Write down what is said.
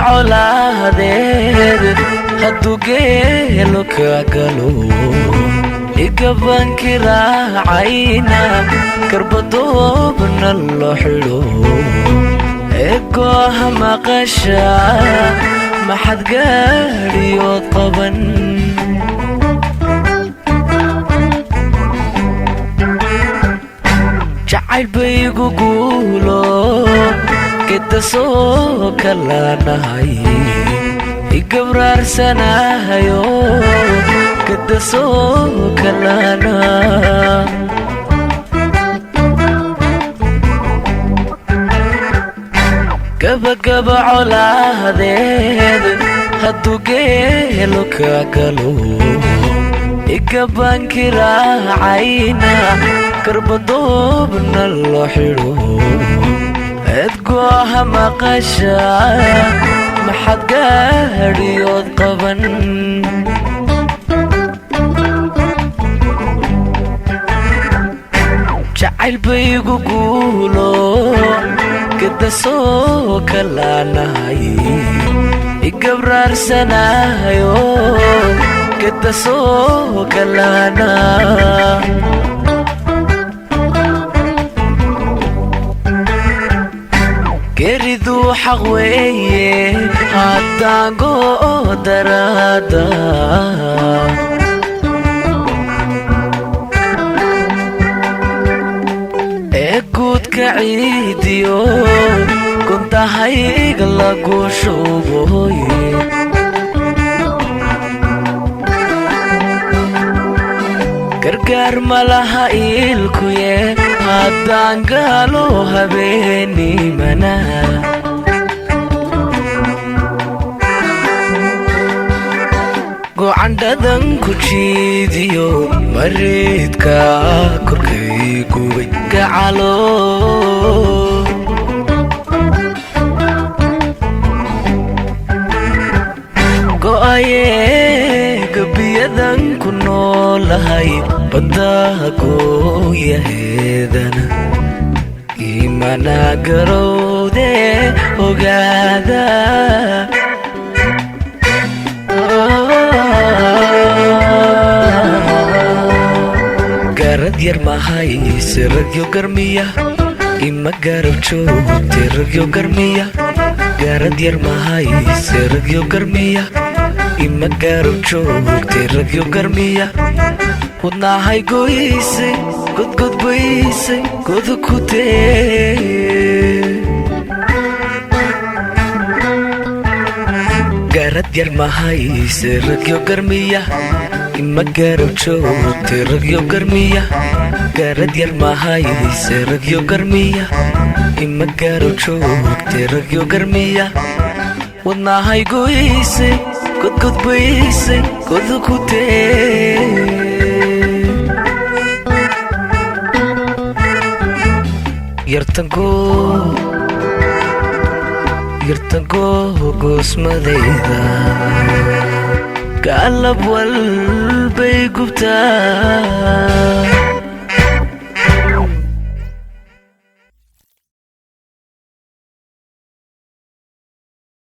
coladeed hadduu geelo ka galo igabanki raacayna garbadoobna loo xidho eegooha maqasha maxad gaadhiyood qaban jacayl baygu guulo geda soo kalaanahay igabraarsanahayo geda soo kalaana gabagaba coladeed hadduu geelo ka galo igabanki raacayna garbadoobna loo xidho eedgooha maqasha maxad gaadhiyood qaban jacayl baygu guulo geda soo kalaanahay igabraarsanahayo geda soo kalaana geeridu xaq weeye haddaan go'o daraada ee guudka ciidiyo guntahayga lagu shuboy gargaar malaha iilkuye haddaan gaalo habeenimana gocandhadan ku jiidiyo mareedka korkay gubay gacalo go'aye gabiyadan ku noolahay baddaha gooyaheedana imana garowde ogaada garad yar mahayse ragyo garmiya ima garab joogte ragyo garmiya garad yar mahayse ragyo garmiya ima garab joogte ragyo garmiya wadnahay goysay godgodbaysay goda ku tee garad yar mahayse ragyo garmiya ima garab joogte ragyo garmiya garad yar mahayse ragyo garmiya ima garab joogte ragyo garmiya wadnahay goysay godgodbaysay goda ku tee yartango goosmadayda gaalab walbay gubtaa